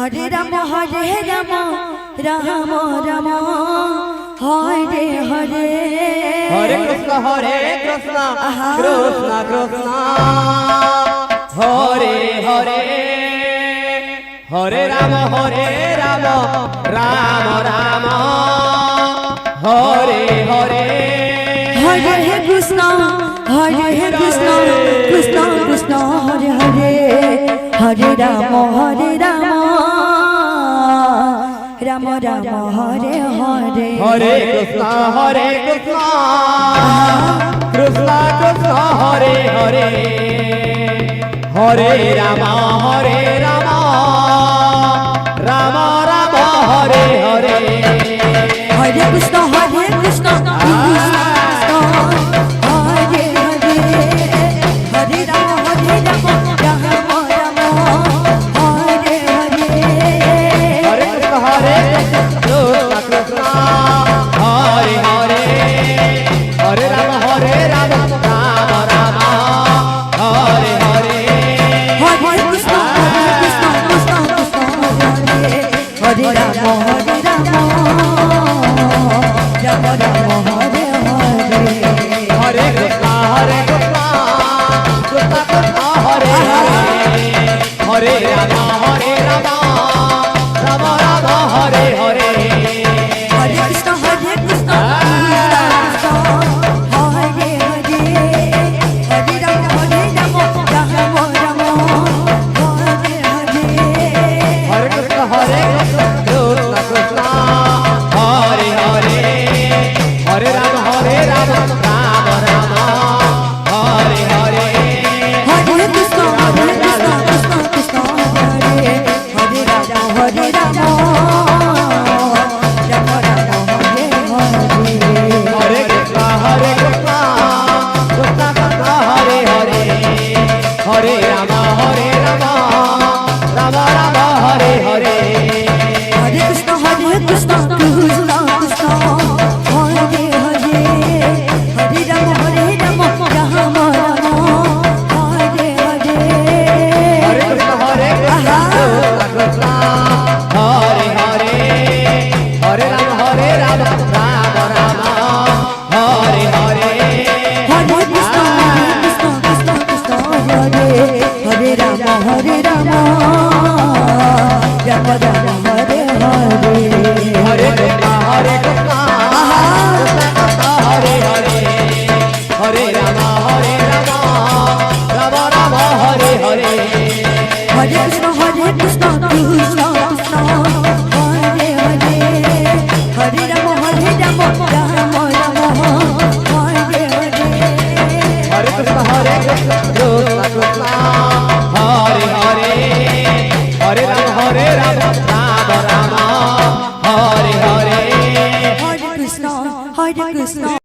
Hare Ram Ram Ram Hare Hare Hare Krishna Krishna Krishna Hare Hare Hare Ram Ram Ram Hare Hare Hare Krishna Krishna Krishna Hare Hare Hare Ram Ram Ram Hare Hare Hare Krishna Krishna Krishna Hare Hare Hare Ram Ram Ram Hare Hare Hare Krishna Krishna Krishna Hare Hare Hare Ram Ram Ram Hare Hare Hare Krishna Krishna Hare Hare Hare Ram Ram Ram Hare Hare Hare Krishna Krishna Krishna Hare Ram Ram Ram Ram Hare Hare Hare Krishna Krishna Krishna Hare Hare Ram Ram Ram Hare Hare Hare Krishna Krishna Hare Hare Hare Ram Ram Ram Ram Hare Hare Hare Krishna Krishna Krishna Hare Hare Hare Ram Ram Ram Hare Hare Hare Krishna Krishna Krishna Hare Hare Ram Ram Ram Hare Hare Hare Krishna Krishna Krishna Hare Hare Hare Ram Ram Ram Hare Hare Hare Krishna Krishna Krishna Hare Hare Hare Ram Ram Ram Hare Hare Hare Krishna Krishna Hare Hare Hare Ram Ram Ram Hare Hare Hare Krishna Krishna Krishna Hare Hare Ram Ram Ram Hare Hare Hare Krishna Krishna Hare Hare Hare Ram Ram Ram Hare Hare Hare Krishna Krishna Krishna Hare Hare Hare Ram Ram Ram Hare Hare Hare Krishna Krishna Krishna Hare Hare Hare Ram Ram Ram Hare Hare Hare Krishna